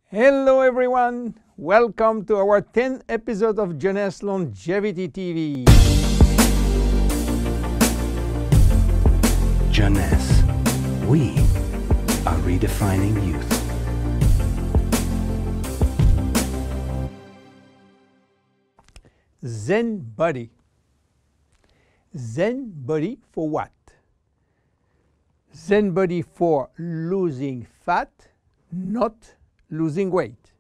Hello everyone! Welcome to our 10th episode of Jeunesse Longevity TV. Jeunesse. We are redefining youth. Zen Body. Zen Body for what? Zen Body for losing fat, not losing weight.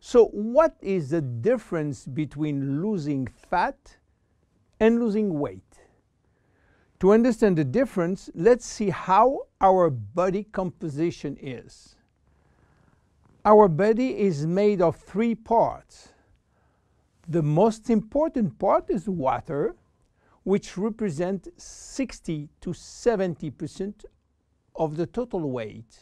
So what is the difference between losing fat and losing weight? To understand the difference, let's see how our body composition is. Our body is made of three parts. The most important part is water, which represents 60 to 70% of the total weight.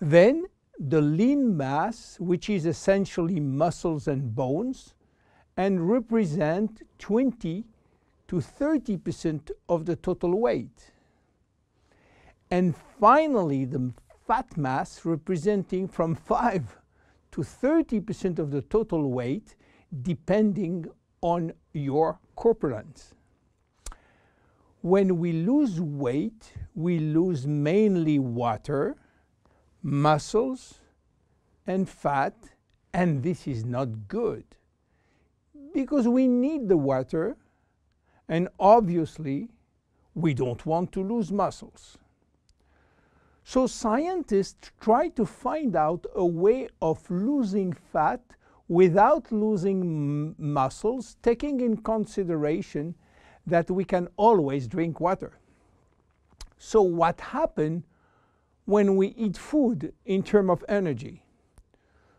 Then the lean mass, which is essentially muscles and bones, and represent 20 to 30% of the total weight. And finally, the fat mass, representing from 5 to 30% of the total weight, depending on your corpulence. When we lose weight, we lose mainly water, muscles, and fat, and this is not good because we need the water, and obviously we don't want to lose muscles. So scientists try to find out a way of losing fat without losing muscles, taking in consideration that we can always drink water. So what happens when we eat food in terms of energy?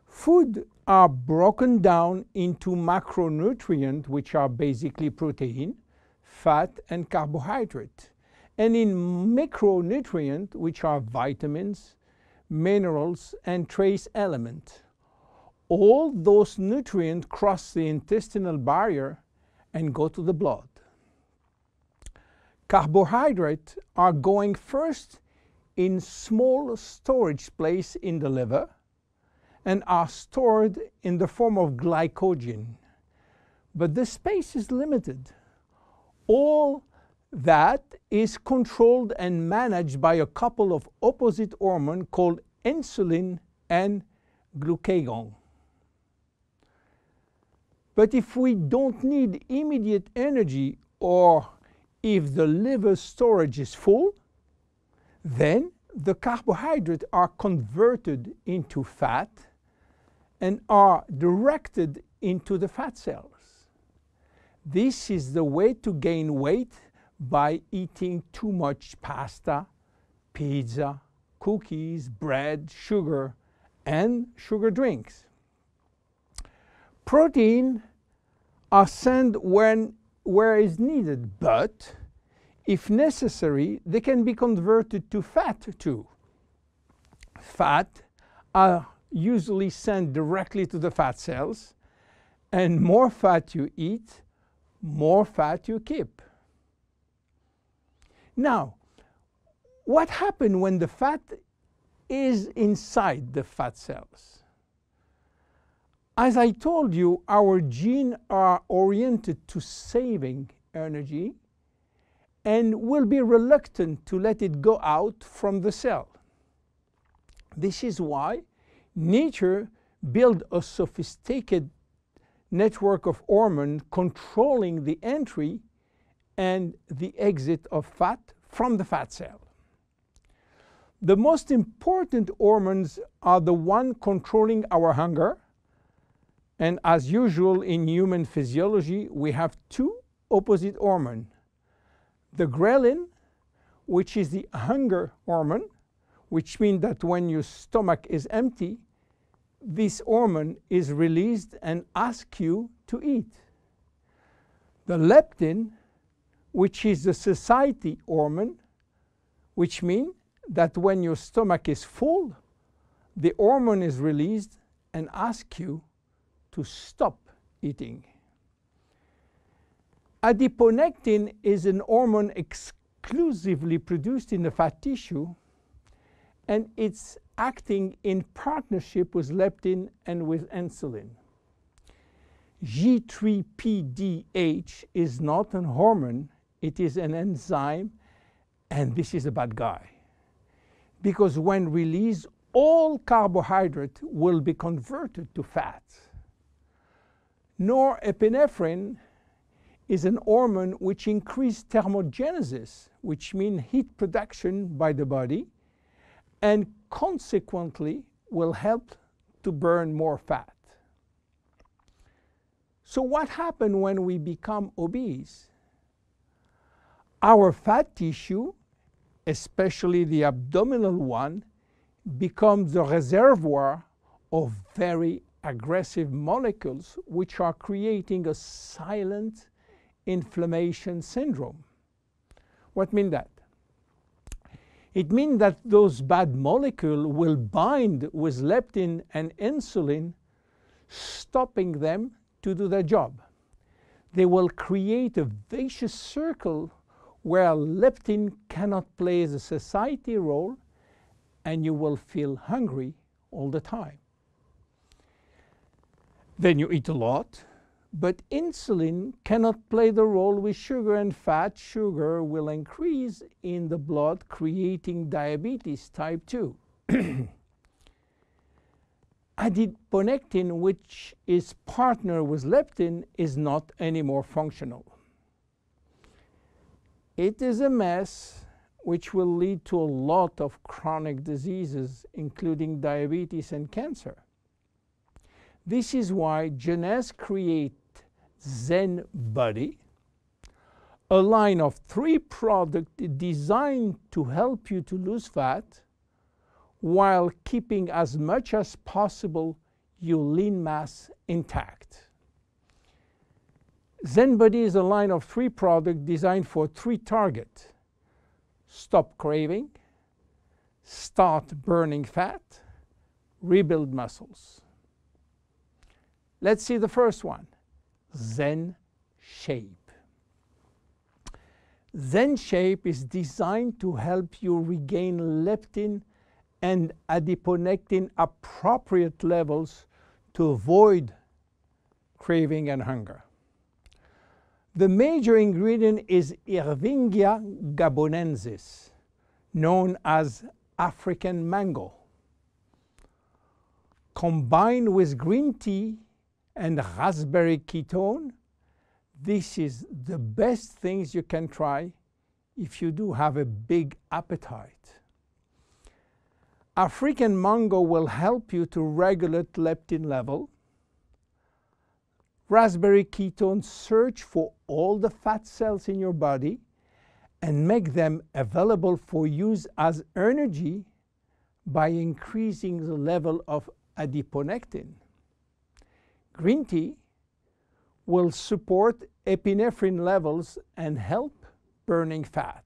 Food are broken down into macronutrients, which are basically protein, fat, and carbohydrate, and in micronutrients, which are vitamins, minerals, and trace elements. All those nutrients cross the intestinal barrier and go to the blood. Carbohydrates are going first in small storage place in the liver and are stored in the form of glycogen. But the space is limited. All that is controlled and managed by a couple of opposite hormones called insulin and glucagon. But if we don't need immediate energy, or if the liver storage is full, then the carbohydrates are converted into fat and are directed into the fat cells. This is the way to gain weight by eating too much pasta, pizza, cookies, bread, sugar, and sugar drinks. Protein are sent where is needed, but if necessary, they can be converted to fat too. Fat are usually sent directly to the fat cells, and more fat you eat, more fat you keep. Now, what happens when the fat is inside the fat cells? As I told you, our genes are oriented to saving energy and will be reluctant to let it go out from the cell. This is why nature built a sophisticated network of hormones controlling the entry and the exit of fat from the fat cell. The most important hormones are the ones controlling our hunger, and as usual in human physiology, we have two opposite hormones. The ghrelin, which is the hunger hormone, which means that when your stomach is empty, this hormone is released and asks you to eat. The leptin, which is the satiety hormone, which means that when your stomach is full, the hormone is released and asks you to stop eating. Adiponectin is an hormone exclusively produced in the fat tissue, and it's acting in partnership with leptin and with insulin. G3PDH is not a hormone, it is an enzyme, and this is a bad guy. Because when released, all carbohydrate will be converted to fat. Norepinephrine is an hormone which increases thermogenesis, which means heat production by the body, and consequently will help to burn more fat. So what happens when we become obese? Our fat tissue, especially the abdominal one, becomes the reservoir of very aggressive molecules which are creating a silent inflammation syndrome. What means that? It means that those bad molecules will bind with leptin and insulin, stopping them to do their job. They will create a vicious circle where leptin cannot play the satiety role, and you will feel hungry all the time. Then you eat a lot, but insulin cannot play the role with sugar and fat. Sugar will increase in the blood, creating diabetes type 2. Adiponectin, which is partner with leptin, is not anymore functional. It is a mess which will lead to a lot of chronic diseases, including diabetes and cancer. This is why Jeunesse created Bodi, a line of 3 products designed to help you to lose fat while keeping as much as possible your lean mass intact. Bodi is a line of 3 products designed for 3 targets: stop craving, start burning fat, rebuild muscles. Let's see the first one, Zen Shape. Zen Shape is designed to help you regain leptin and adiponectin appropriate levels to avoid craving and hunger. The major ingredient is Ervingia gabonensis, known as African mango. Combined with green tea and raspberry ketone, this is the best things you can try if you do have a big appetite. African mango will help you to regulate leptin level. Raspberry ketone search for all the fat cells in your body and make them available for use as energy by increasing the level of adiponectin. Green tea will support epinephrine levels and help burning fat.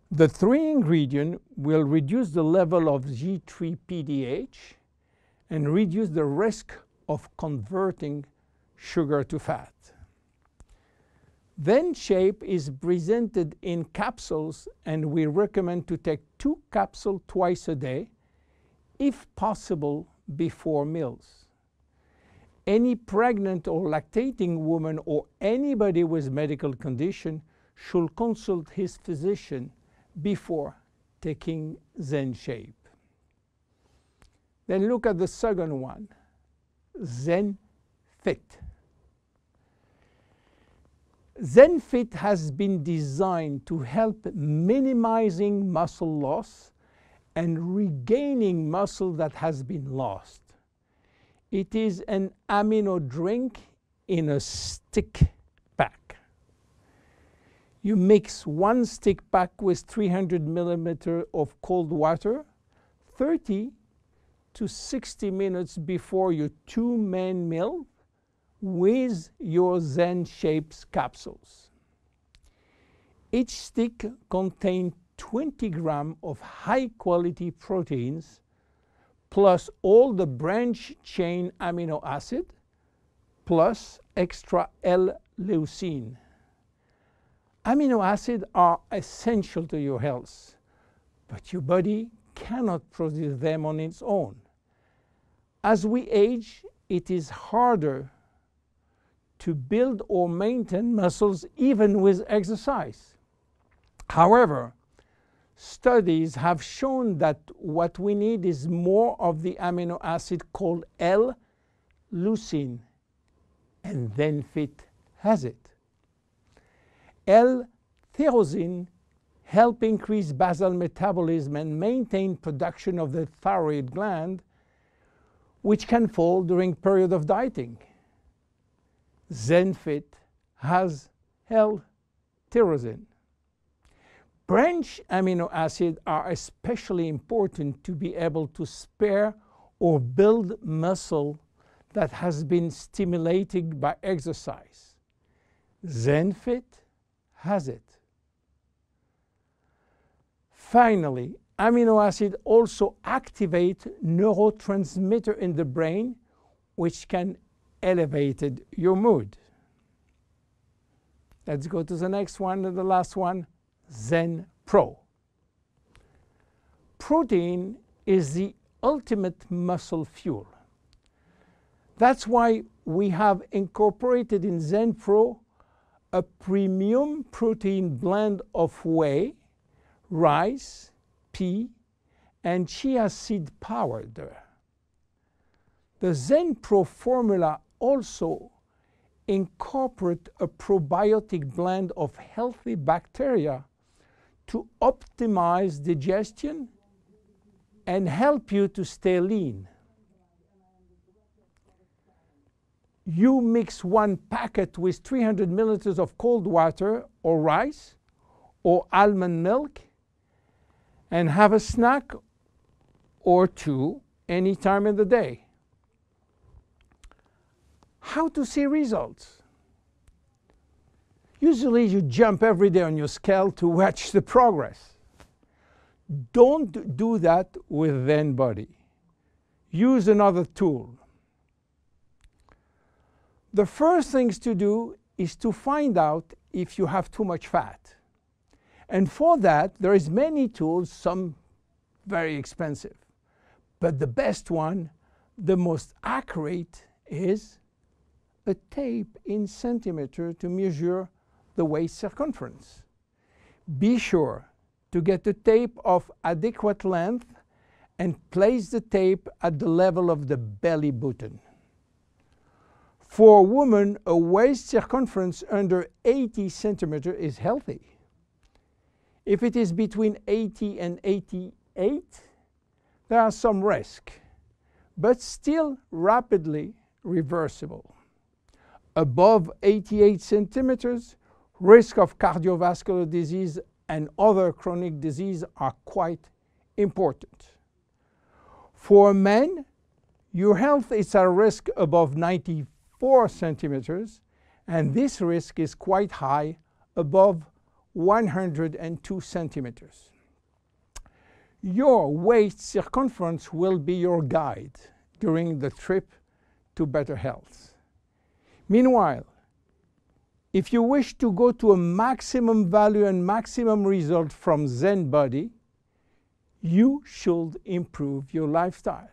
The 3 ingredients will reduce the level of G3PDH and reduce the risk of converting sugar to fat. Zen Shape is presented in capsules, and we recommend to take 2 capsules twice a day, if possible before meals. Any pregnant or lactating woman or anybody with medical condition should consult his physician before taking Zen Shape. Then look at the second one, Zen Fit. Zen Fit has been designed to help minimizing muscle loss and regaining muscle that has been lost. It is an amino drink in a stick pack. You mix 1 stick pack with 300 milliliters of cold water 30 to 60 minutes before your 2 main meal with your Zen Shapes capsules. Each stick contains 20 grams of high-quality proteins plus all the branch chain amino acid plus extra L-leucine. Amino acids are essential to your health, but your body cannot produce them on its own. As we age, it is harder to build or maintain muscles even with exercise. However, studies have shown that what we need is more of the amino acid called L-leucine, and Zenfit has it. L-tyrosine help increase basal metabolism and maintain production of the thyroid gland, which can fall during period of dieting. Zenfit has L-tyrosine. Branch amino acids are especially important to be able to spare or build muscle that has been stimulated by exercise. Zenfit has it. Finally, amino acids also activate neurotransmitter in the brain, which can elevate your mood. Let's go to the next one and the last one, Zen Pro. Protein is the ultimate muscle fuel. That's why we have incorporated in Zen Pro a premium protein blend of whey, rice, pea, and chia seed powder. The Zen Pro formula also incorporates a probiotic blend of healthy bacteria to optimize digestion and help you to stay lean. You mix one packet with 300 milliliters of cold water or rice or almond milk and have a snack or two any time in the day. How to see results? Usually you jump every day on your scale to watch the progress. Don't do that with Zen Bodi. Use another tool. The first things to do is to find out if you have too much fat. And for that, there is many tools, some very expensive. But the best one, the most accurate, is a tape in centimeter to measure the waist circumference. Be sure to get a tape of adequate length and place the tape at the level of the belly button. For a woman, a waist circumference under 80 centimeters is healthy. If it is between 80 and 88, there are some risk, but still rapidly reversible. Above 88 centimeters, risk of cardiovascular disease and other chronic disease are quite important. For men, your health is at risk above 94 centimeters, and this risk is quite high, above 102 centimeters. Your waist circumference will be your guide during the trip to better health. Meanwhile, if you wish to go to a maximum value and maximum result from Zen Bodi, you should improve your lifestyle.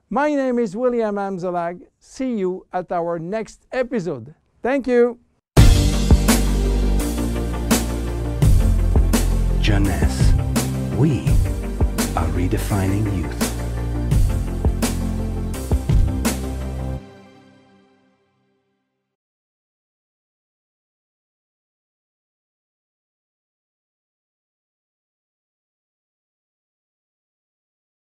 My name is William Amzallag. See you at our next episode. Thank you. Jeunesse. We are redefining youth.